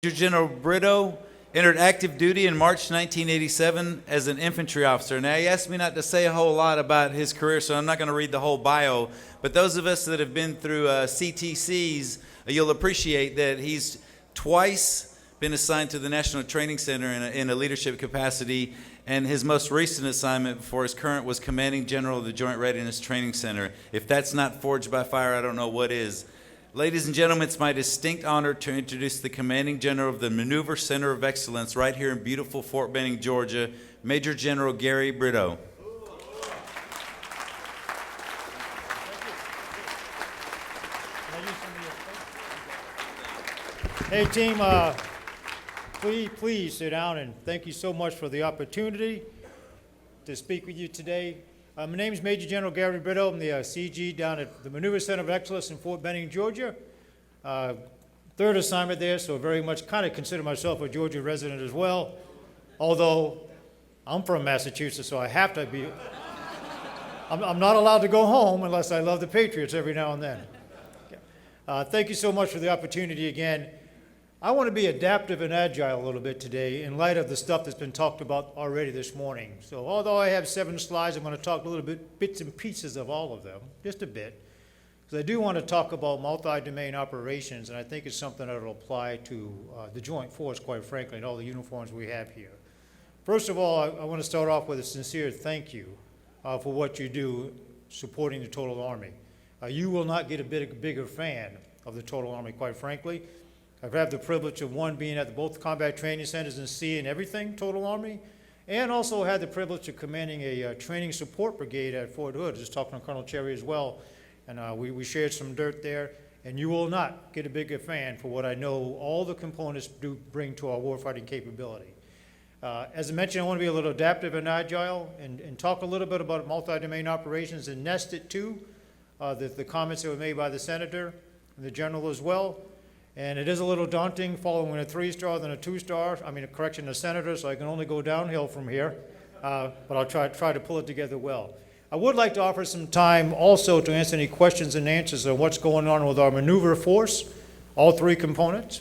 Major General Brito entered active duty in March 1987 as an infantry officer. Now, he asked me not to say a whole lot about his career, so I'm not going to read the whole bio. But those of us that have been through CTCs, you'll appreciate that he's twice been assigned to the National Training Center in a leadership capacity, and his most recent assignment before his current was Commanding General of the Joint Readiness Training Center. If that's not forged by fire, I don't know what is. Ladies and gentlemen, it's my distinct honor to introduce the Commanding General of the Maneuver Center of Excellence right here in beautiful Fort Benning, Georgia, Major General Gary Brito. Hey team, please sit down, and thank you so much for the opportunity to speak with you today. My name is Major General Gary Brito. I'm the CG down at the Maneuver Center of Excellence in Fort Benning, Georgia. Third assignment there, so very much kind of consider myself a Georgia resident as well. Although I'm from Massachusetts, so I have to be. I'm not allowed to go home unless I love the Patriots every now and then. Thank you so much for the opportunity again. I want to be adaptive and agile a little bit today in light of the stuff that's been talked about already this morning. So although I have 7 slides, I'm going to talk a little bit, bits and pieces of all of them, just a bit. Because I do want to talk about multi-domain operations, and I think it's something that will apply to the Joint Force, quite frankly, and all the uniforms we have here. First of all, I want to start off with a sincere thank you for what you do supporting the Total Army. You will not get a bigger fan of the Total Army, quite frankly. I've had the privilege of being at both combat training centers and seeing everything Total Army, and also had the privilege of commanding a training support brigade at Fort Hood. Just talking to Colonel Cherry as well, and we shared some dirt there. And you will not get a bigger fan for what I know all the components do bring to our warfighting capability. As I mentioned, I want to be a little adaptive and agile, and talk a little bit about multi-domain operations and nest it too. The comments that were made by the Senator and the General as well. And it is a little daunting following a 3-star than a 2-star. A Senator, so I can only go downhill from here. But I'll try to pull it together well. I would like to offer some time also to answer any questions and answers on what's going on with our maneuver force, all 3 components.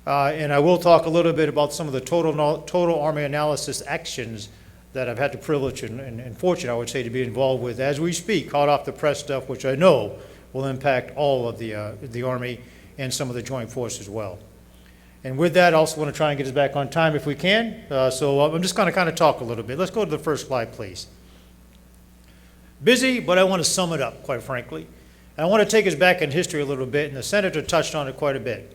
And I will talk a little bit about some of the total Army analysis actions that I've had the privilege and fortune, I would say, to be involved with as we speak, hot off the press stuff, which I know will impact all of the Army and some of the Joint Force as well. And with that, I also want to try and get us back on time if we can. So I'm just going to kind of talk a little bit. Let's go to the first slide, please. Busy, but I want to sum it up, quite frankly. And I want to take us back in history a little bit, and the Senator touched on it quite a bit.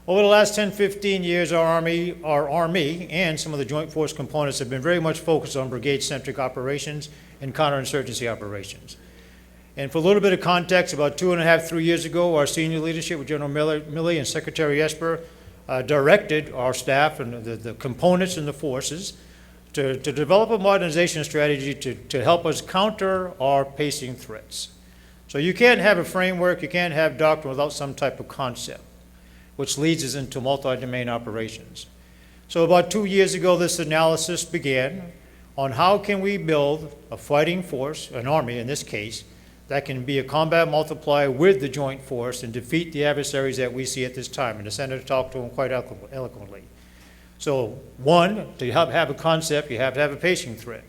Over the last 10, 15 years, our Army and some of the Joint Force components have been very much focused on brigade-centric operations and counterinsurgency operations. And for a little bit of context, about 2.5, 3 years ago, our senior leadership with General Milley and Secretary Esper directed our staff and the components and the forces to develop a modernization strategy to help us counter our pacing threats. So you can't have a framework, you can't have doctrine without some type of concept, which leads us into multi-domain operations. So about 2 years ago, this analysis began on how can we build a fighting force, an army in this case, that can be a combat multiplier with the Joint Force and defeat the adversaries that we see at this time. And the Senator talked to him quite eloquently. So one, to have a concept, you have to have a pacing threat.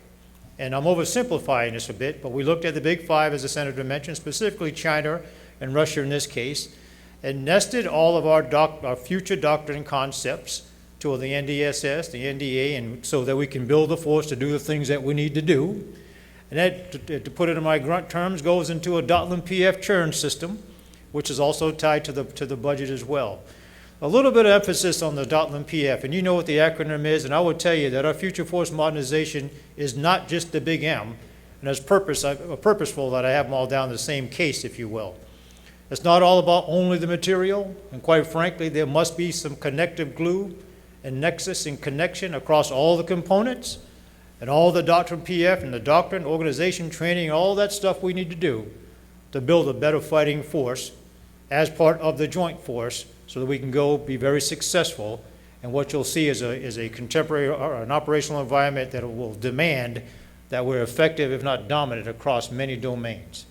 And I'm oversimplifying this a bit, but we looked at the big 5, as the Senator mentioned, specifically China and Russia in this case, and nested all of our future doctrine concepts to the NDSS, the NDA, and so that we can build a force to do the things that we need to do. And that, to put it in my grunt terms, goes into a Dotland PF churn system, which is also tied to the budget as well. A little bit of emphasis on the Dotland PF, and you know what the acronym is, and I will tell you that our future force modernization is not just the big M, and it's purposeful that I have them all down the same case, if you will. It's not all about only the material, and quite frankly, there must be some connective glue and nexus and connection across all the components, and all the doctrine PF and the doctrine, organization, training, all that stuff we need to do to build a better fighting force as part of the Joint Force so that we can go be very successful. And what you'll see is a contemporary or an operational environment that will demand that we're effective, if not dominant, across many domains.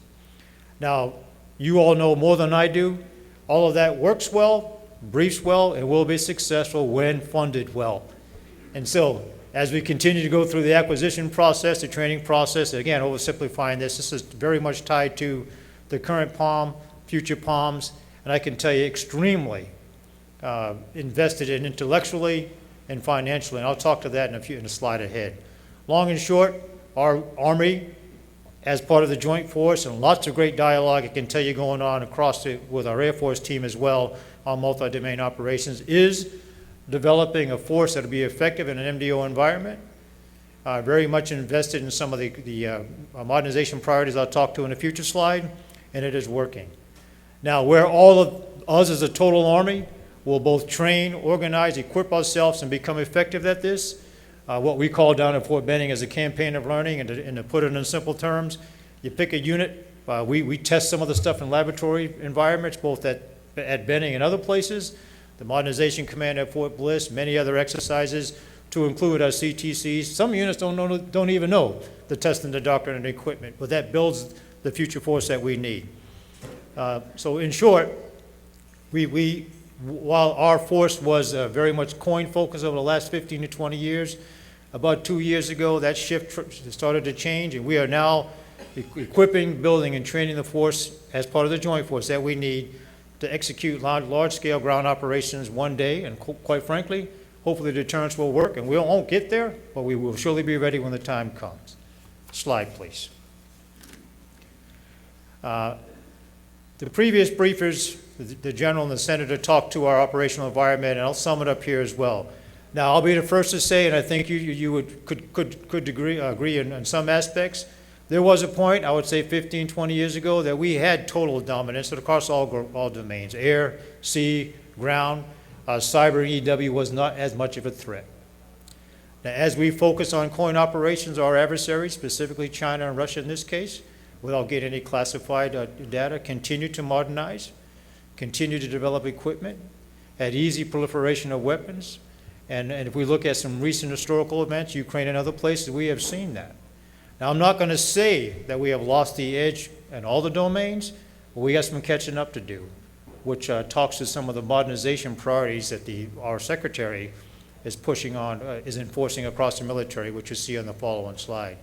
Now, you all know more than I do, all of that works well briefs well, and will be successful when funded well. And so, as we continue to go through the acquisition process, the training process, again, oversimplifying this is very much tied to the current POM, future POMs, and I can tell you extremely invested in intellectually and financially, and I'll talk to that in a slide ahead. Long and short, our Army, as part of the Joint Force, and lots of great dialogue I can tell you going on across with our Air Force team as well on multi-domain operations, is developing a force that will be effective in an MDO environment. Very much invested in some of the modernization priorities I'll talk to in a future slide, and it is working. Now, where all of us as a total Army will both train, organize, equip ourselves, and become effective at this, what we call down at Fort Benning as a campaign of learning, and to put it in simple terms, you pick a unit. We test some of the stuff in laboratory environments, both at Benning and other places. The Modernization Command at Fort Bliss, many other exercises to include our CTCs. Some units don't even know the testing, the doctrine, and equipment, but that builds the future force that we need. So in short, while our force was very much coin focused over the last 15 to 20 years, about 2 years ago, that shift started to change, and we are now equipping, building, and training the force as part of the Joint Force that we need to execute large-scale ground operations one day, and quite frankly, hopefully the deterrence will work, and we won't get there, but we will surely be ready when the time comes. Slide, please. The previous briefers, the general and the senator, talked to our operational environment, and I'll sum it up here as well. Now, I'll be the first to say, and I think you could agree in some aspects, there was a point, I would say 15, 20 years ago, that we had total dominance across all domains, air, sea, ground. Cyber and EW was not as much of a threat. Now, as we focus on coin operations, our adversaries, specifically China and Russia in this case, without getting any classified data, continue to modernize, continue to develop equipment, had easy proliferation of weapons, and if we look at some recent historical events, Ukraine and other places, we have seen that. Now, I'm not going to say that we have lost the edge in all the domains, but we got some catching up to do, which talks to some of the modernization priorities that our secretary is pushing on, is enforcing across the military, which you see on the following slide.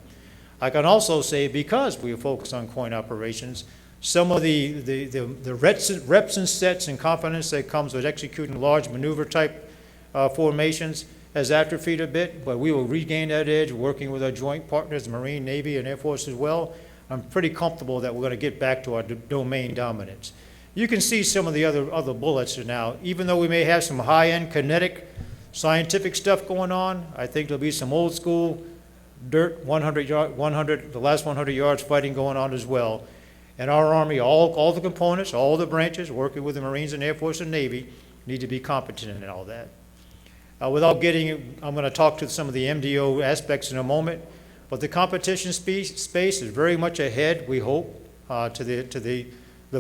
I can also say, because we focus on coin operations, some of the reps and sets and confidence that comes with executing large maneuver type formations has atrophied a bit, but we will regain that edge working with our joint partners, Marine, Navy, and Air Force as well. I'm pretty comfortable that we're going to get back to our domain dominance. You can see some of the other bullets now. Even though we may have some high-end kinetic scientific stuff going on, I think there'll be some old school dirt 100, the last 100 yards fighting going on as well. And our Army, all the components, all the branches, working with the Marines and Air Force and Navy, need to be competent in all that. Without getting, I'm going to talk to some of the MDO aspects in a moment, but the competition space is very much ahead, we hope, to the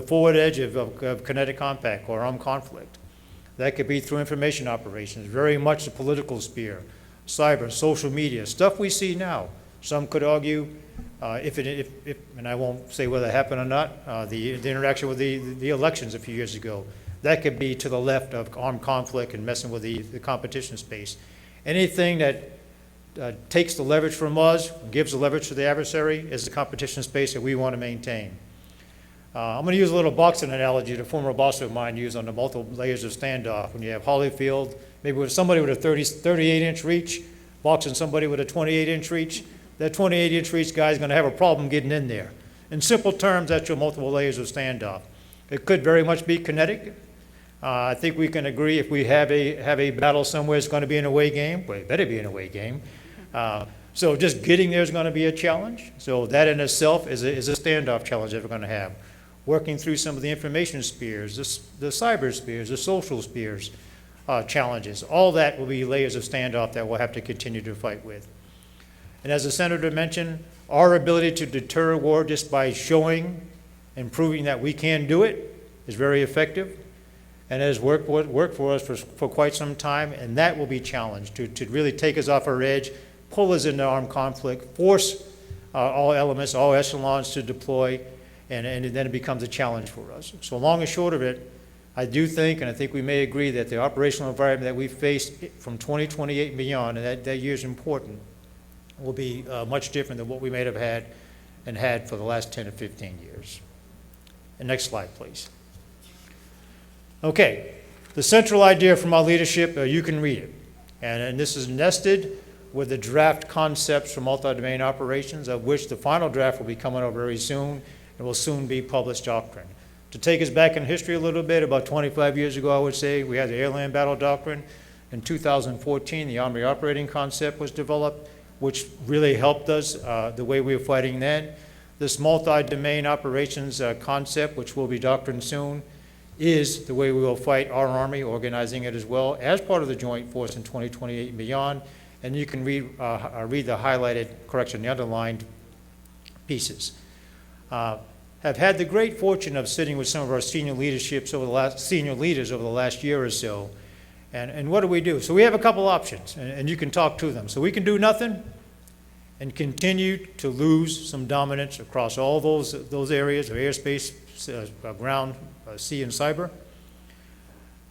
forward edge of kinetic compact or armed conflict. That could be through information operations, very much the political sphere, cyber, social media, stuff we see now. Some could argue, and I won't say whether it happened or not, the interaction with the elections a few years ago. That could be to the left of armed conflict and messing with the competition space. Anything that takes the leverage from us, gives the leverage to the adversary, is the competition space that we want to maintain. I'm going to use a little boxing analogy that a former boss of mine used on the multiple layers of standoff. When you have Holyfield, maybe with somebody with a 38-inch reach, boxing somebody with a 28-inch reach, that 28-inch reach guy is going to have a problem getting in there. In simple terms, that's your multiple layers of standoff. It could very much be kinetic. I think we can agree if we have a battle somewhere, it's going to be an away game. Well, it better be an away game. So just getting there is going to be a challenge. So that in itself is a standoff challenge that we're going to have. Working through some of the information spheres, the cyber spheres, the social spheres challenges. All that will be layers of standoff that we'll have to continue to fight with. And as the senator mentioned, our ability to deter war just by showing and proving that we can do it is very effective. And has worked for us for quite some time, and that will be challenged to really take us off our edge, pull us into armed conflict, force all elements, all echelons to deploy, and then it becomes a challenge for us. So long and short of it, I do think, and I think we may agree, that the operational environment that we face from 2028 and beyond, and that year is important, will be much different than what we may have had for the last 10 or 15 years. And next slide, please. Okay, the central idea from our leadership, you can read it. And this is nested with the draft concepts for multi-domain operations, of which the final draft will be coming out very soon and will soon be published doctrine. To take us back in history a little bit, about 25 years ago, I would say, we had the Airland Battle Doctrine. In 2014, the Army Operating Concept was developed, which really helped us the way we were fighting then. This multi-domain operations concept, which will be doctrine soon, is the way we will fight our Army, organizing it as well as part of the Joint Force in 2028 and beyond. And you can read the highlighted, the underlined pieces. Have had the great fortune of sitting with some of our senior leaders over the last year or so. And what do we do? So we have a couple options, and you can talk to them. So we can do nothing and continue to lose some dominance across all those areas of airspace, ground, sea, and cyber.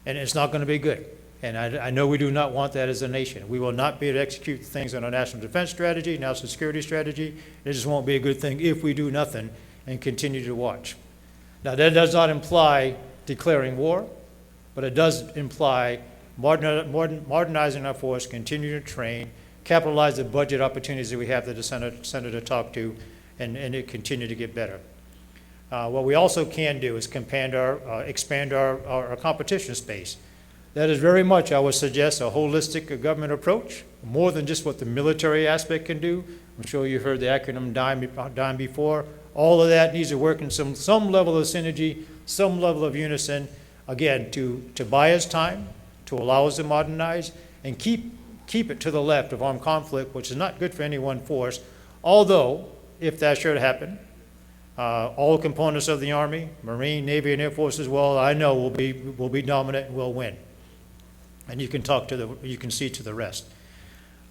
And it's not going to be good. And I know we do not want that as a nation. We will not be able to execute things on our national defense strategy, national security strategy. It just won't be a good thing if we do nothing and continue to watch. Now, that does not imply declaring war, but it does imply modernizing our force, continue to train, capitalize the budget opportunities that we have that the Senator talked to, and it continue to get better. What we also can do is expand our competition space. That is very much, I would suggest, a holistic government approach, more than just what the military aspect can do. I'm sure you heard the acronym DIME before. All of that needs to work in some level of synergy, some level of unison, again, to buy us time, to allow us to modernize, and keep it to the left of armed conflict, which is not good for any one force. Although, if that should happen, all components of the Army, Marine, Navy, and Air Force as well, I know will be dominant and will win. And you can see to the rest.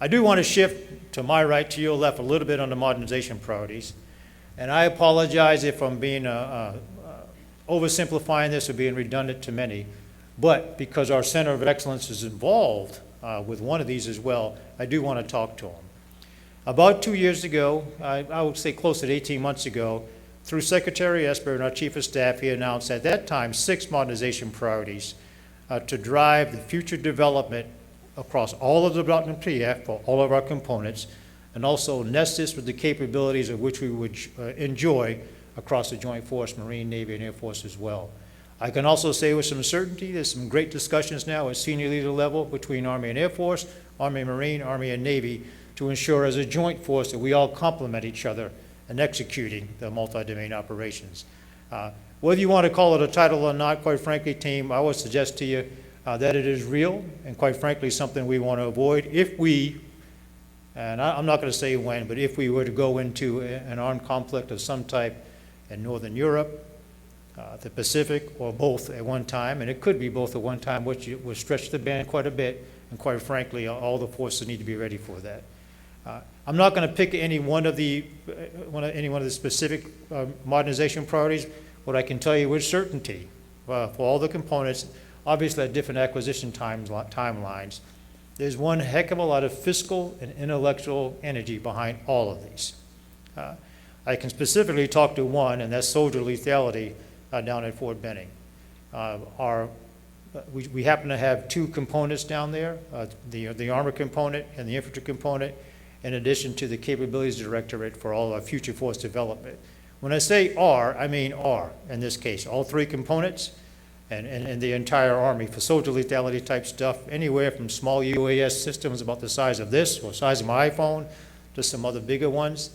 I do want to shift to my right, to your left, a little bit on the modernization priorities. And I apologize if I'm being oversimplifying this or being redundant to many, but because our Center of Excellence is involved with one of these as well, I do want to talk to them. About 2 years ago, I would say close to 18 months ago, through Secretary Esper and our Chief of Staff, he announced at that time 6 modernization priorities to drive the future development across all of the development PF for all of our components, and also nest this with the capabilities of which we would enjoy across the Joint Force, Marine, Navy, and Air Force as well. I can also say with some certainty, there's some great discussions now at senior leader level between Army and Air Force, Army and Marine, Army and Navy, to ensure as a joint force that we all complement each other in executing the multi-domain operations. Whether you want to call it a title or not, quite frankly, team, I would suggest to you that it is real and quite frankly something we want to avoid if we, and I'm not going to say when, but if we were to go into an armed conflict of some type in Northern Europe, the Pacific, or both at one time, and it could be both at one time, which would stretch the band quite a bit, and quite frankly, all the forces need to be ready for that. I'm not going to pick any one of the specific modernization priorities. What I can tell you with certainty, for all the components, obviously at different acquisition timelines, there's one heck of a lot of fiscal and intellectual energy behind all of these. I can specifically talk to one, and that's soldier lethality down at Fort Benning. We happen to have 2 components down there, the armor component and the infantry component, in addition to the capabilities directorate for all of our future force development. When I say R, I mean R in this case, all 3 components and the entire Army for soldier lethality type stuff, anywhere from small UAS systems about the size of this or size of my iPhone to some other bigger ones,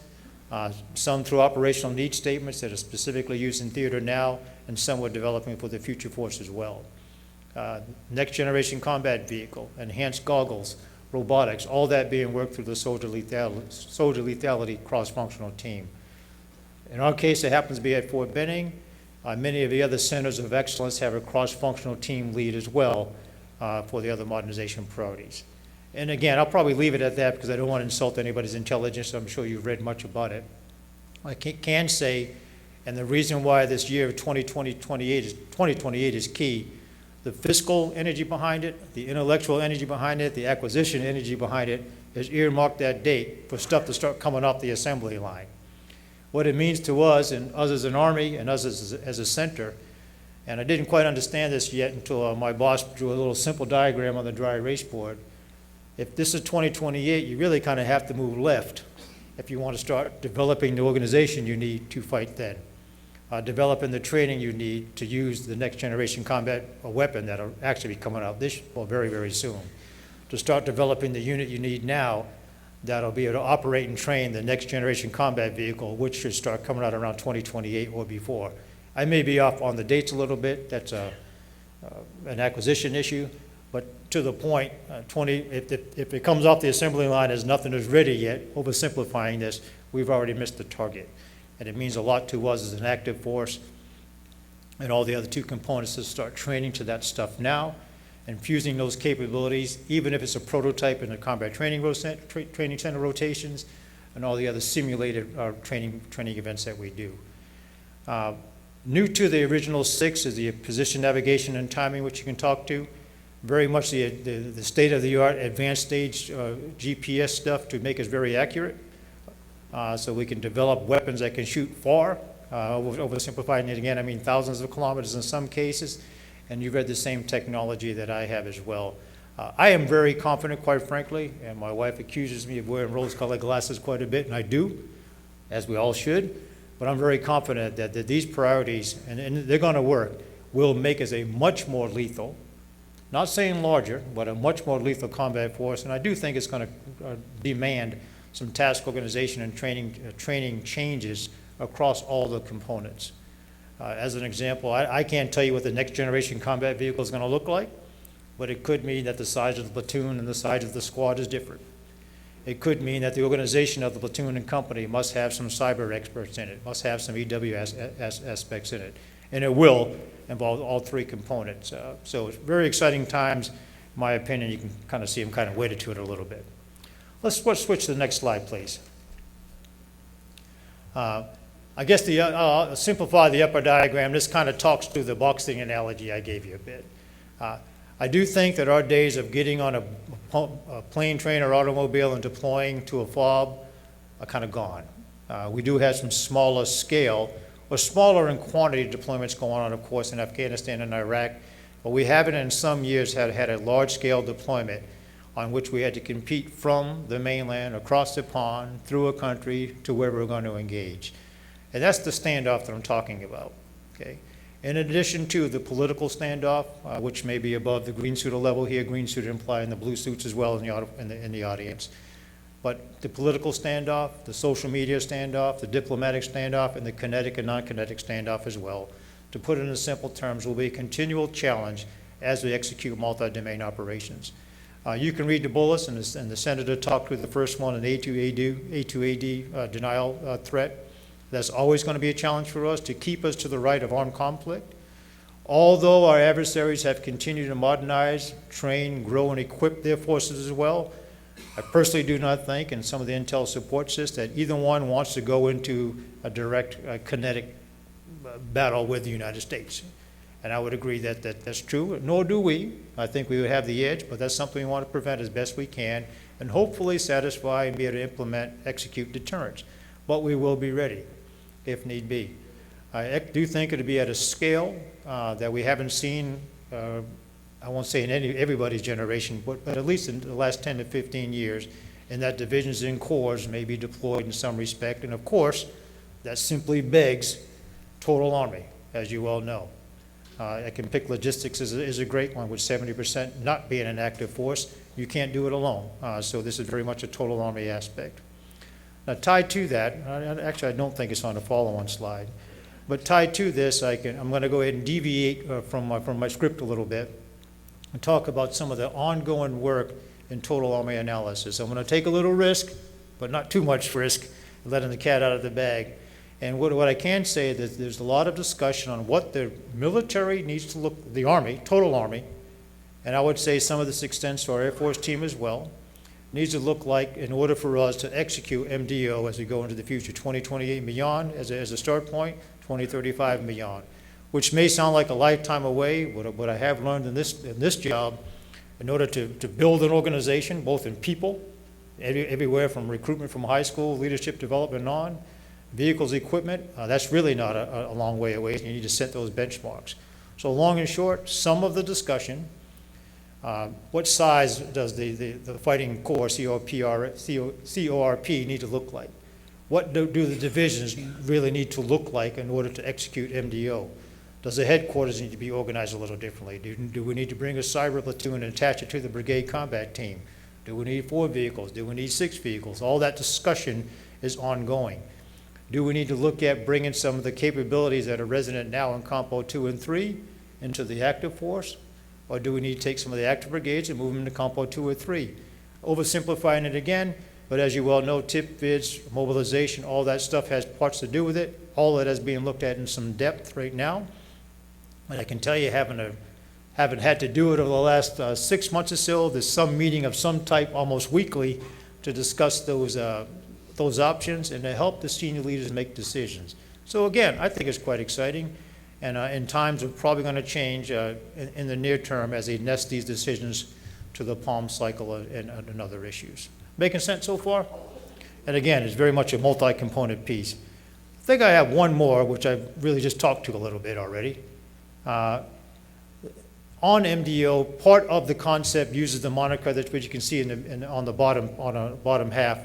some through operational need statements that are specifically used in theater now, and some we're developing for the future force as well. Next generation combat vehicle, enhanced goggles, robotics, all that being worked through the soldier lethality cross-functional team. In our case, it happens to be at Fort Benning. Many of the other centers of excellence have a cross-functional team lead as well for the other modernization priorities. And again, I'll probably leave it at that because I don't want to insult anybody's intelligence. I'm sure you've read much about it. I can say, and the reason why this year of 2028 is key, The fiscal energy behind it, the intellectual energy behind it, the acquisition energy behind it is earmarked that date for stuff to start coming off the assembly line. What it means to us, and us as an Army and us as a center, and I didn't quite understand this yet until my boss drew a little simple diagram on the dry erase board. If this is 2028, you really kind of have to move left if you want to start developing the organization you need to fight then. Developing the training you need to use the next generation combat weapon that'll actually be coming out very, very soon. To start developing the unit you need now that'll be able to operate and train the next generation combat vehicle, which should start coming out around 2028 or before. I may be off on the dates a little bit. That's an acquisition issue. But to the point, if it comes off the assembly line as nothing is ready yet, oversimplifying this, we've already missed the target. And it means a lot to us as an active force and all the other two components to start training to that stuff now and fusing those capabilities, even if it's a prototype in the combat training center rotations and all the other simulated training events that we do. New to the original 6 is the position navigation and timing, which you can talk to. Very much the state-of-the-art advanced stage GPS stuff to make us very accurate. So we can develop weapons that can shoot far. Oversimplifying it again, I mean thousands of kilometers in some cases. And you've read the same technology that I have as well. I am very confident, quite frankly, and my wife accuses me of wearing rose-colored glasses quite a bit, and I do, as we all should. But I'm very confident that these priorities, and they're going to work, will make us a much more lethal, not saying larger, but a much more lethal combat force. And I do think it's going to demand some task organization and training changes across all the components. As an example, I can't tell you what the next generation combat vehicle is going to look like, but it could mean that the size of the platoon and the size of the squad is different. It could mean that the organization of the platoon and company must have some cyber experts in it, must have some EW aspects in it, and it will involve all 3 components. So it's very exciting times. In my opinion, you can kind of see them kind of weighted to it a little bit. Let's switch to the next slide, please. I guess I'll simplify the upper diagram. This kind of talks to the boxing analogy I gave you a bit. I do think that our days of getting on a plane, train, or automobile and deploying to a FOB are kind of gone. We do have some smaller scale, or smaller in quantity deployments going on, of course, in Afghanistan and Iraq, but we haven't in some years had a large-scale deployment on which we had to compete from the mainland, across the pond, through a country, to where we're going to engage. And that's the standoff that I'm talking about, okay? In addition to the political standoff, which may be above the green suit level here, green suit implying the blue suits as well in the audience. But the political standoff, the social media standoff, the diplomatic standoff, and the kinetic and non-kinetic standoff as well, to put it in simple terms, will be a continual challenge as we execute multi-domain operations. You can read the bullets, and the Senator talked with the first one, an A2AD denial threat. That's always going to be a challenge for us to keep us to the right of armed conflict. Although our adversaries have continued to modernize, train, grow, and equip their forces as well, I personally do not think, and some of the intel supports this, that either one wants to go into a direct kinetic battle with the United States. And I would agree that that's true, nor do we. I think we would have the edge, but that's something we want to prevent as best we can, and hopefully satisfy and be able to implement, execute deterrence. But we will be ready, if need be. I do think it'll be at a scale that we haven't seen, I won't say in everybody's generation, but at least in the last 10 to 15 years, and that divisions and corps may be deployed in some respect. And of course, that simply begs total army, as you all know. I can pick logistics as a great one, with 70% not being an active force. You can't do it alone. So this is very much a total army aspect. Now, tied to that, actually I don't think it's on the follow-on slide, but tied to this, I'm going to go ahead and deviate from my script a little bit and talk about some of the ongoing work in total army analysis. I'm going to take a little risk, but not too much risk, letting the cat out of the bag. And what I can say is that there's a lot of discussion on what the military needs to look, the Army, total Army, and I would say some of this extends to our Air Force team as well, needs to look like in order for us to execute MDO as we go into the future, 2028 and beyond as a start point, 2035 and beyond. which may sound like a lifetime away. What I have learned in this job, in order to build an organization, both in people, everywhere from recruitment from high school, leadership development on, vehicles, equipment, that's really not a long way away. You need to set those benchmarks. So long and short, some of the discussion, what size does the fighting corps, CORP, need to look like? What do the divisions really need to look like in order to execute MDO? Does the headquarters need to be organized a little differently? Do we need to bring a cyber platoon and attach it to the brigade combat team? Do we need 4 vehicles? Do we need 6 vehicles? All that discussion is ongoing. Do we need to look at bringing some of the capabilities that are resident now in Compo 2 and 3 into the active force? Or do we need to take some of the active brigades and move them to Compo 2 or 3? Oversimplifying it again, but as you well know, tip, bids, mobilization, all that stuff has parts to do with it. All of that is being looked at in some depth right now. And I can tell you, haven't had to do it over the last 6 months or so. There's some meeting of some type almost weekly to discuss those options and to help the senior leaders make decisions. So again, I think it's quite exciting. And times are probably going to change in the near term as they nest these decisions to the PALM cycle and other issues. Making sense so far? And again, it's very much a multi-component piece. I think I have one more, which I've really just talked to a little bit already. On MDO, part of the concept uses the moniker that which you can see on the bottom half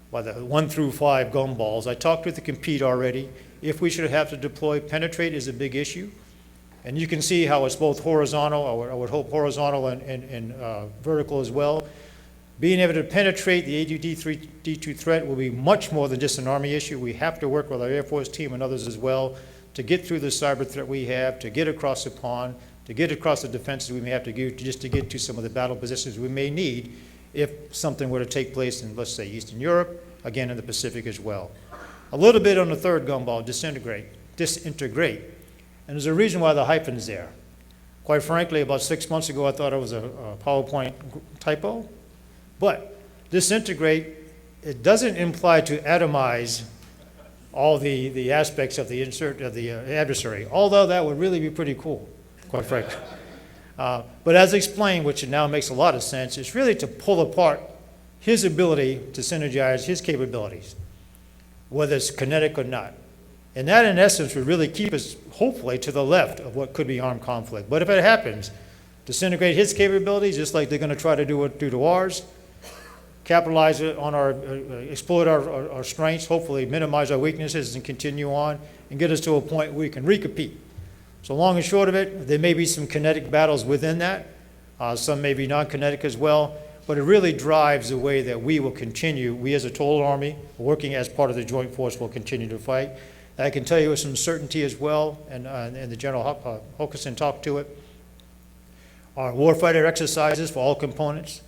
by the 1 through 5 gumballs. I talked with the compete already. If we should have to deploy, penetrate is a big issue. And you can see how it's both horizontal, I would hope horizontal and vertical as well. Being able to penetrate the AD-D2 threat will be much more than just an Army issue. We have to work with our Air Force team and others as well to get through the cyber threat we have, to get across the pond, to get across the defenses we may have to do just to get to some of the battle positions we may need if something were to take place in, let's say, Eastern Europe, again in the Pacific as well. A little bit on the third gumball, disintegrate. And there's a reason why the hyphen is there. Quite frankly, about 6 months ago, I thought it was a PowerPoint typo. But disintegrate, it doesn't imply to atomize all the aspects of the adversary, although that would really be pretty cool, quite frankly. But as explained, which now makes a lot of sense, it's really to pull apart his ability to synergize his capabilities, whether it's kinetic or not. And that, in essence, would really keep us, hopefully, to the left of what could be armed conflict. But if it happens, disintegrate his capabilities, just like they're going to try to do to ours, capitalize on exploit our strengths, hopefully minimize our weaknesses and continue on, and get us to a point where we can recompete. So long and short of it, there may be some kinetic battles within that. Some may be non-kinetic as well. But it really drives the way that we will continue, we as a total Army, working as part of the Joint Force, will continue to fight. And I can tell you with some certainty as well, and the General Hokuson talked to it, our warfighter exercises for all components,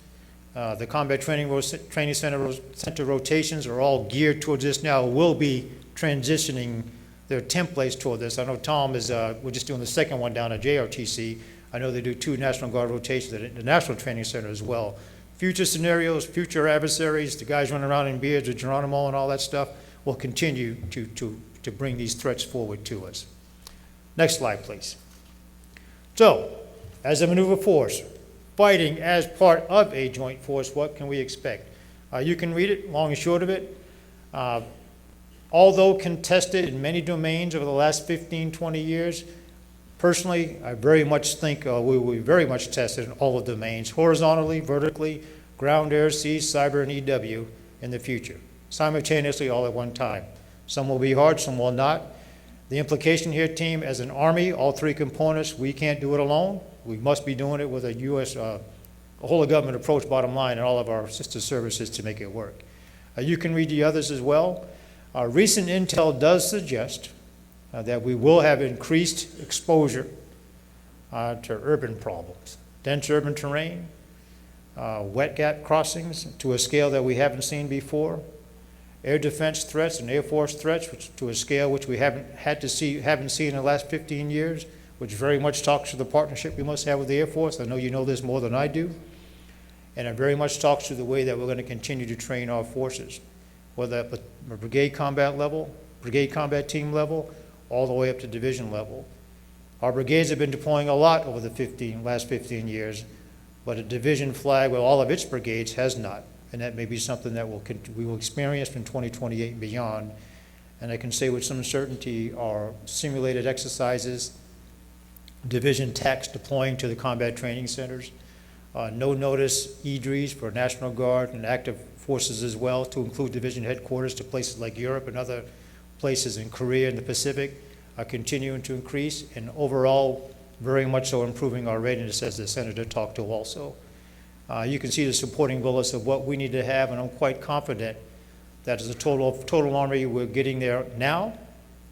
the combat training center rotations are all geared towards this now, will be transitioning their templates toward this. I know Tom is, we're just doing the second one down at JRTC. I know they do 2 National Guard rotations at the National Training Center as well. Future scenarios, future adversaries, the guys running around in beards with Geronimo and all that stuff will continue to bring these threats forward to us. Next slide, please. So, as a maneuver force, fighting as part of a joint force, what can we expect? You can read it, long and short of it. Although contested in many domains over the last 15, 20 years, personally, I very much think we will be very much tested in all the domains, horizontally, vertically, ground, air, sea, cyber, and EW in the future, simultaneously all at one time. Some will be hard, some will not. The implication here, team, as an Army, all 3 components, we can't do it alone. We must be doing it with a U.S. Whole of government approach, bottom line, and all of our sister services to make it work. You can read the others as well. Recent intel does suggest that we will have increased exposure to urban problems, dense urban terrain, wet gap crossings to a scale that we haven't seen before, air defense threats and Air Force threats to a scale which we haven't seen in the last 15 years, which very much talks to the partnership we must have with the Air Force. I know you know this more than I do. And it very much talks to the way that we're going to continue to train our forces, whether at the brigade combat level, brigade combat team level, all the way up to division level. Our brigades have been deploying a lot over the last 15 years, but a division flag with all of its brigades has not. And that may be something that we will experience from 2028 and beyond. And I can say with some certainty our simulated exercises, division techs deploying to the combat training centers, no notice EDREs for National Guard and active forces as well, to include division headquarters to places like Europe and other places in Korea and the Pacific, are continuing to increase, and overall very much so improving our readiness, as the Senator talked to also. You can see the supporting bullets of what we need to have, and I'm quite confident that as a total Army, we're getting there now,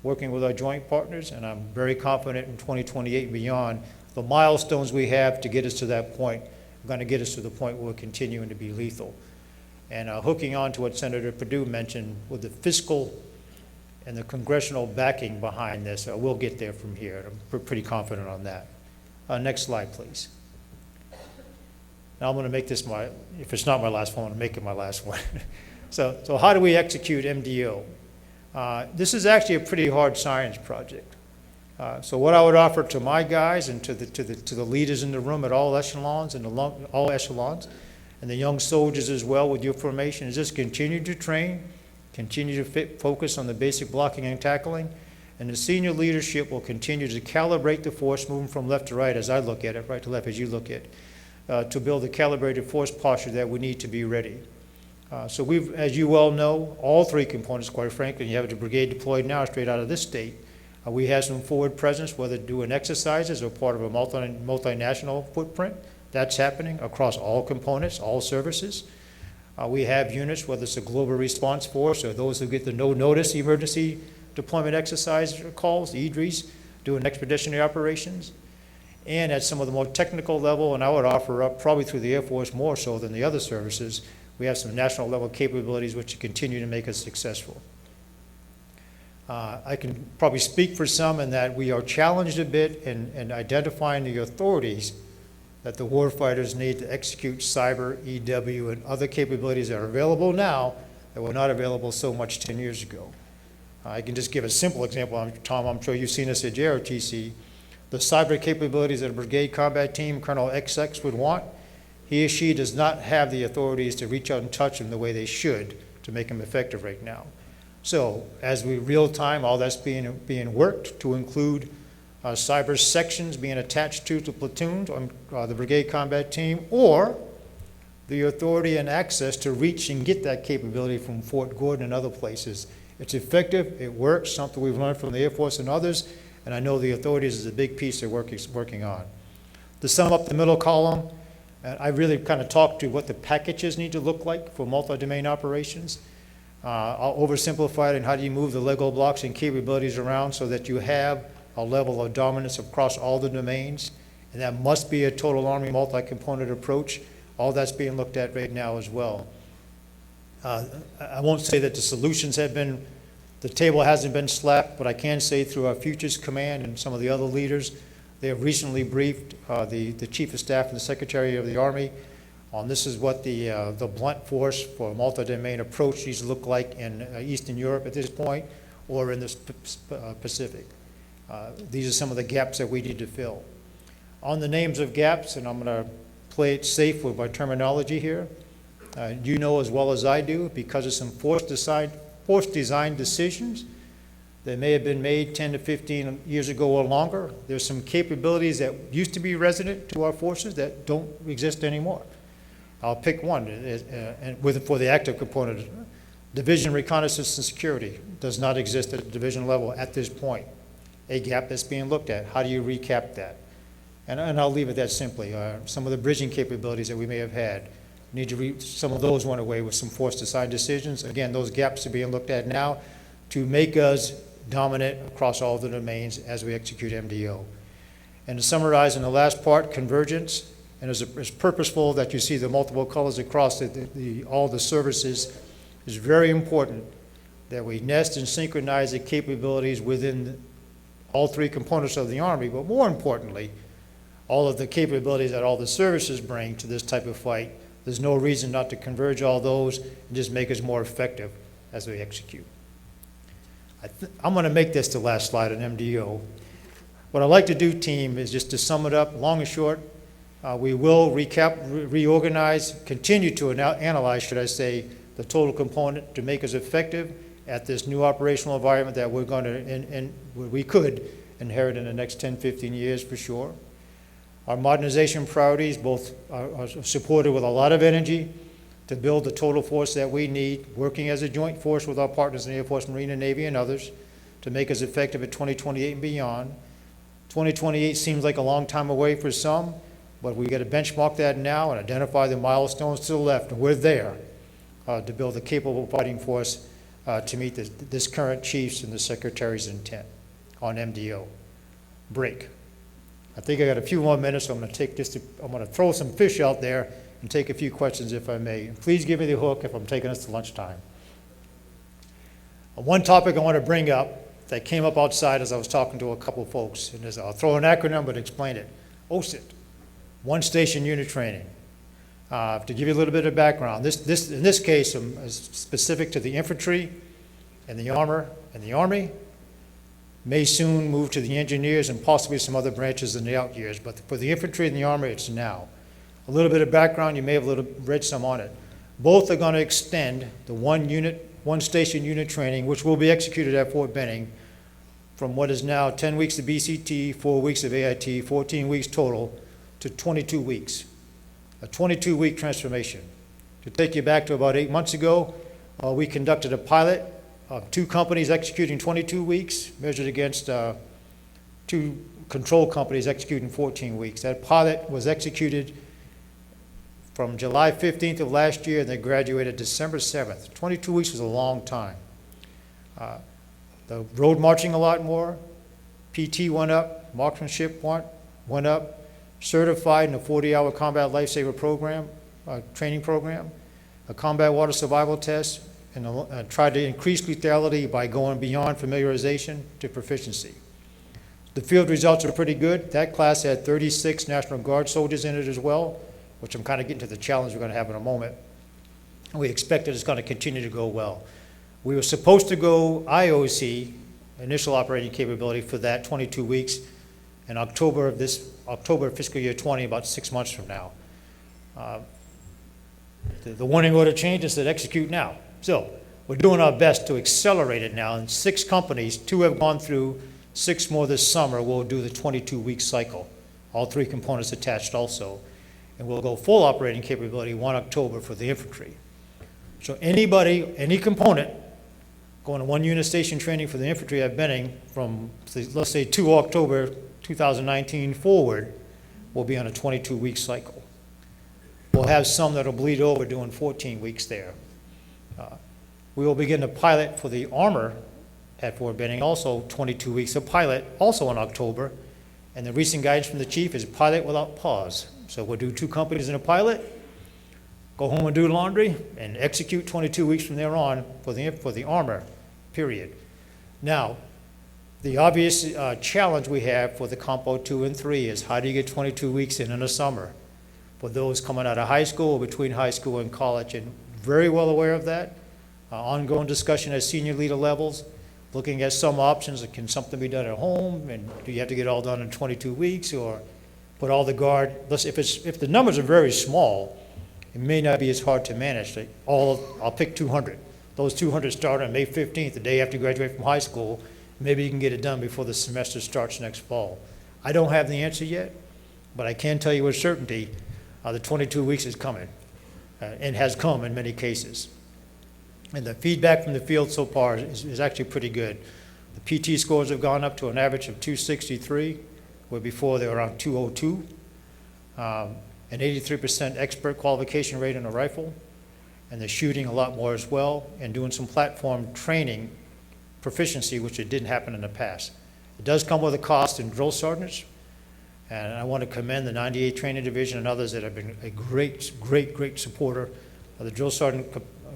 working with our joint partners, and I'm very confident in 2028 and beyond, the milestones we have to get us to that point are going to get us to the point where we're continuing to be lethal. And hooking on to what Senator Perdue mentioned with the fiscal and the congressional backing behind this, we'll get there from here. I'm pretty confident on that. Next slide, please. Now I'm going to make this if it's not my last one, I'm going to make it my last one. So how do we execute MDO? This is actually a pretty hard science project. So what I would offer to my guys and to the leaders in the room at all echelons and and the young soldiers as well with your formation is just continue to train, continue to focus on the basic blocking and tackling, and the senior leadership will continue to calibrate the force moving from left to right as I look at it, right to left as you look at it, to build a calibrated force posture that we need to be ready. So we've, as you well know, all three components, quite frankly, you have the brigade deployed now straight out of this state. We have some forward presence, whether doing exercises or part of a multinational footprint. That's happening across all components, all services. We have units, whether it's a global response force or those who get the no-notice emergency deployment exercise calls, the EDREs, doing expeditionary operations. And at some of the more technical level, and I would offer up probably through the Air Force more so than the other services, we have some national level capabilities which continue to make us successful. I can probably speak for some in that we are challenged a bit in identifying the authorities that the warfighters need to execute cyber, EW, and other capabilities that are available now that were not available so much 10 years ago. I can just give a simple example. Tom, I'm sure you've seen this at JRTC. The cyber capabilities that a brigade combat team, Colonel XX, would want, he or she does not have the authorities to reach out and touch them the way they should to make them effective right now. So as we real time, all that's being worked to include cyber sections being attached to platoons on the brigade combat team, or the authority and access to reach and get that capability from Fort Gordon and other places. It's effective, it works, something we've learned from the Air Force and others, and I know the authorities is a big piece they're working on. To sum up the middle column, I really kind of talked to what the packages need to look like for multi-domain operations. I'll oversimplify it in how do you move the Lego blocks and capabilities around so that you have a level of dominance across all the domains, and that must be a total Army multi-component approach. All that's being looked at right now as well. I won't say that the solutions have been, the table hasn't been slapped, but I can say through our Futures Command and some of the other leaders, they have recently briefed the Chief of Staff and the Secretary of the Army on this is what the blunt force for a multi-domain approach needs to look like in Eastern Europe at this point, or in the Pacific. These are some of the gaps that we need to fill. On the names of gaps, and I'm going to play it safe with my terminology here, you know as well as I do, because of some force design decisions that may have been made 10 to 15 years ago or longer, there's some capabilities that used to be resident to our forces that don't exist anymore. I'll pick one, for the active component. Division reconnaissance and security does not exist at the division level at this point. A gap that's being looked at. How do you recap that? And I'll leave it that simply. Some of the bridging capabilities that we may have had, some of those went away with some force design decisions. Again, those gaps are being looked at now to make us dominant across all the domains as we execute MDO. And to summarize in the last part, convergence, and it's purposeful that you see the multiple colors across all the services, is very important that we nest and synchronize the capabilities within all three components of the Army, but more importantly, all of the capabilities that all the services bring to this type of fight. There's no reason not to converge all those and just make us more effective as we execute. I'm going to make this the last slide on MDO. What I'd like to do, team, is just to sum it up, long and short. We will reorganize, continue to analyze, should I say, the total component to make us effective at this new operational environment that we're going to, we could inherit in the next 10, 15 years for sure. Our modernization priorities both are supported with a lot of energy to build the total force that we need, working as a joint force with our partners in the Air Force, Marine, and Navy, and others to make us effective at 2028 and beyond. 2028 seems like a long time away for some, but we got to benchmark that now and identify the milestones to the left, and we're there to build a capable fighting force to meet this current chief's and the secretary's intent on MDO. Break. I think I got a few more minutes, so I'm going to throw some fish out there and take a few questions if I may. And please give me the hook if I'm taking us to lunchtime. One topic I want to bring up that came up outside as I was talking to a couple of folks, and I'll throw an acronym but explain it. OSIT, One Station Unit Training. To give you a little bit of background, in this case is specific to the infantry and the armor and the Army. May soon move to the engineers and possibly some other branches in the out years, but for the infantry and the Army, it's now. A little bit of background, you may have read some on it. Both are going to extend the one station unit training, which will be executed at Fort Benning, from what is now 10 weeks of BCT, 4 weeks of AIT, 14 weeks total, to 22 weeks. A 22-week transformation. To take you back to about 8 months ago, we conducted a pilot of 2 companies executing 22 weeks, measured against 2 control companies executing 14 weeks. That pilot was executed from July 15th of last year, and they graduated December 7th. 22 weeks was a long time. The road marching a lot more, PT went up, marksmanship went up, certified in a 40-hour combat lifesaver program, training program, a combat water survival test, and tried to increase lethality by going beyond familiarization to proficiency. The field results are pretty good. That class had 36 National Guard soldiers in it as well, which I'm kind of getting to the challenge we're going to have in a moment. And we expect that it's going to continue to go well. We were supposed to go IOC, initial operating capability, for that 22 weeks in October of fiscal year 20, about 6 months from now. The warning order changed and said execute now. So we're doing our best to accelerate it now. And 6 companies, 2 have gone through, 6 more this summer will do the 22-week cycle. All 3 components attached also. And we'll go full operating capability 1 October for the infantry. So anybody, any component, going to 1 unit station training for the infantry at Benning from, let's say, 2 October 2019 forward, will be on a 22-week cycle. We'll have some that'll bleed over doing 14 weeks there. We will begin to pilot for the armor at Fort Benning, also 22 weeks of pilot, also in October. And the recent guidance from the chief is pilot without pause. So we'll do 2 companies in a pilot, go home and do laundry, and execute 22 weeks from there on for the armor, period. Now, the obvious challenge we have for the Compo 2 and 3 is how do you get 22 weeks in the summer for those coming out of high school or between high school and college, and very well aware of that. Ongoing discussion at senior leader levels, looking at some options. Can something be done at home, and do you have to get all done in 22 weeks, or put all the guard? If the numbers are very small, it may not be as hard to manage. I'll pick 200. Those 200 start on May 15th, the day after you graduate from high school. Maybe you can get it done before the semester starts next fall. I don't have the answer yet, but I can tell you with certainty the 22 weeks is coming, and has come in many cases. And the feedback from the field so far is actually pretty good. The PT scores have gone up to an average of 263, where before they were around 202. An 83% expert qualification rate in a rifle, and they're shooting a lot more as well, and doing some platform training proficiency, which it didn't happen in the past. It does come with a cost in drill sergeants, and I want to commend the 98 Training Division and others that have been a great supporter of the drill sergeant.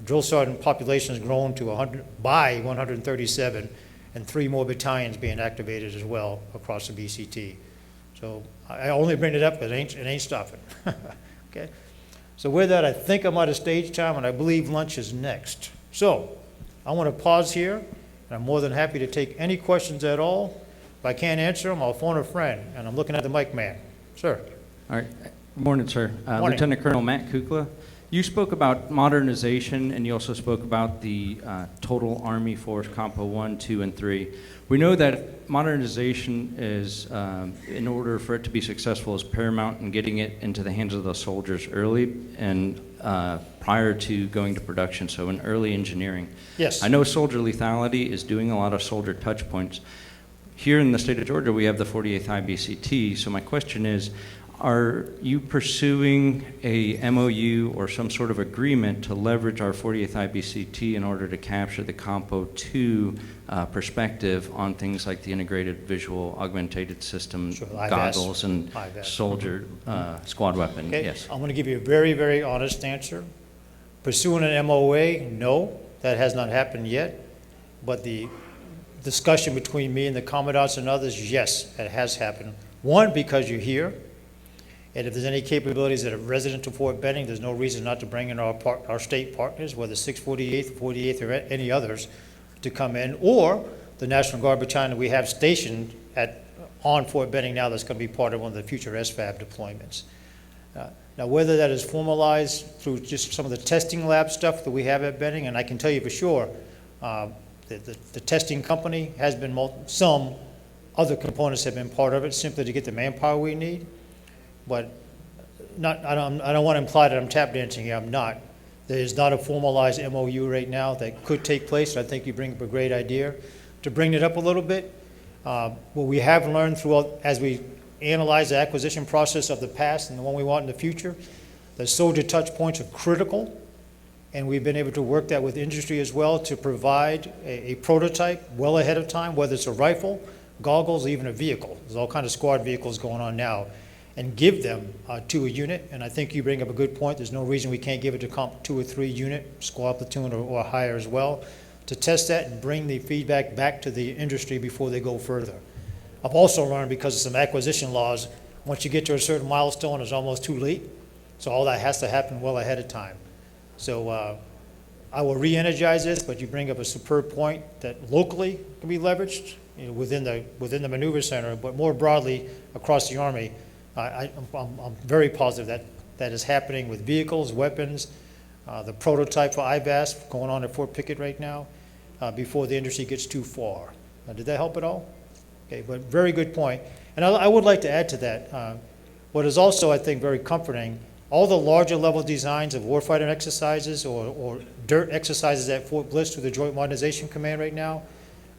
Drill sergeant population has grown to 137, and 3 more battalions being activated as well across the BCT. So I only bring it up because it ain't stopping. Okay. So with that, I think I'm out of stage time, and I believe lunch is next. So I want to pause here, and I'm more than happy to take any questions at all. I can't answer them, I'll phone a friend, and I'm looking at the mic man. Sir? All right. Good morning, sir. Morning. Lieutenant Colonel Matt Kukla. You spoke about modernization, and you also spoke about the total Army Force Compo 1, 2, and 3. We know that modernization is, in order for it to be successful, is paramount in getting it into the hands of the soldiers early and prior to going to production, so in early engineering. Yes. I know soldier lethality is doing a lot of soldier touch points. Here in the state of Georgia, we have the 48th IBCT, so my question is, are you pursuing a MOU or some sort of agreement to leverage our 48th IBCT in order to capture the Compo 2 perspective on things like the integrated visual augmented system Sure, IVAS. goggles and IVAS. soldier squad weapon? Okay, Yes. I'm going to give you a very, very honest answer. Pursuing an MOA, no, that has not happened yet. But the discussion between me and the commandants and others, yes, it has happened. One, because you're here, and if there's any capabilities that are resident to Fort Benning, there's no reason not to bring in our state partners, whether 648th, 48th, or any others, to come in, or the National Guard Battalion that we have stationed on Fort Benning now that's going to be part of one of the future SFAB deployments. Now, whether that is formalized through just some of the testing lab stuff that we have at Benning, and I can tell you for sure, the testing company has been, some other components have been part of it simply to get the manpower we need. But I don't want to imply that I'm tap dancing here. I'm not. There is not a formalized MOU right now that could take place. I think you bring up a great idea. To bring it up a little bit, what we have learned throughout, as we analyze the acquisition process of the past and the one we want in the future, the soldier touch points are critical, and we've been able to work that with industry as well to provide a prototype well ahead of time, whether it's a rifle, goggles, even a vehicle. There's all kinds of squad vehicles going on now, and give them to a unit. And I think you bring up a good point. There's no reason we can't give it to Comp 2 or 3 unit, squad platoon or higher as well, to test that and bring the feedback back to the industry before they go further. I've also learned, because of some acquisition laws, once you get to a certain milestone, it's almost too late. So all that has to happen well ahead of time. So I will re-energize this, but you bring up a superb point that locally can be leveraged, within the maneuver center, but more broadly across the Army. I'm very positive that is happening with vehicles, weapons, the prototype for IVAS going on at Fort Pickett right now, before the industry gets too far. Did that help at all? Okay, but very good point. And I would like to add to that, what is also, I think, very comforting, all the larger level designs of warfighting exercises or DIRT exercises at Fort Bliss through the Joint Modernization Command right now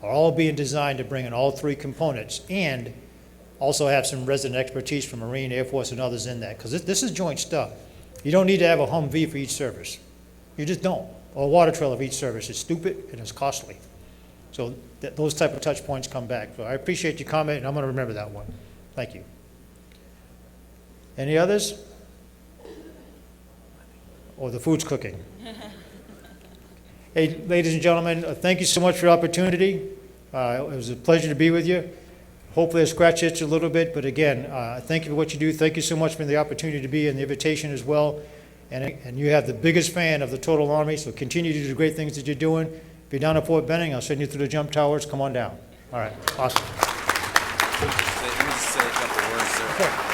are all being designed to bring in all 3 components and also have some resident expertise from Marine, Air Force, and others in that, because this is joint stuff. You don't need to have a Humvee for each service. You just don't. Or a water trailer for each service. It's stupid and it's costly. So those type of touch points come back. So I appreciate your comment, and I'm going to remember that one. Thank you. Any others? Or the food's cooking. Hey, ladies and gentlemen, thank you so much for the opportunity. It was a pleasure to be with you. Hopefully I scratch itch a little bit, but again, thank you for what you do. Thank you so much for the opportunity to be and the invitation as well. And you have the biggest fan of the total Army, so continue to do the great things that you're doing. If you're down at Fort Benning, I'll send you through the jump towers. Come on down. All right, awesome. Let me just say a couple words, sir. Okay.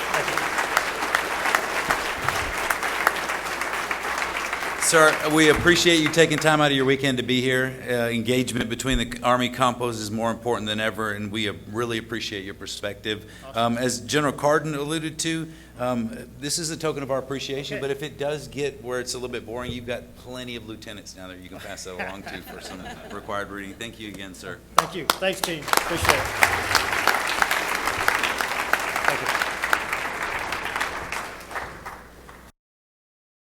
Sir, we appreciate you taking time out of your weekend to be here. Engagement between the Army compos is more important than ever, and we really appreciate your perspective. Awesome. As General Carden alluded to, this is a token of our appreciation, Okay. but if it does get where it's a little bit boring, you've got plenty of lieutenants down there you can pass that along to for some required reading. Thank you again, sir. Thank you. Thanks, team. Appreciate it.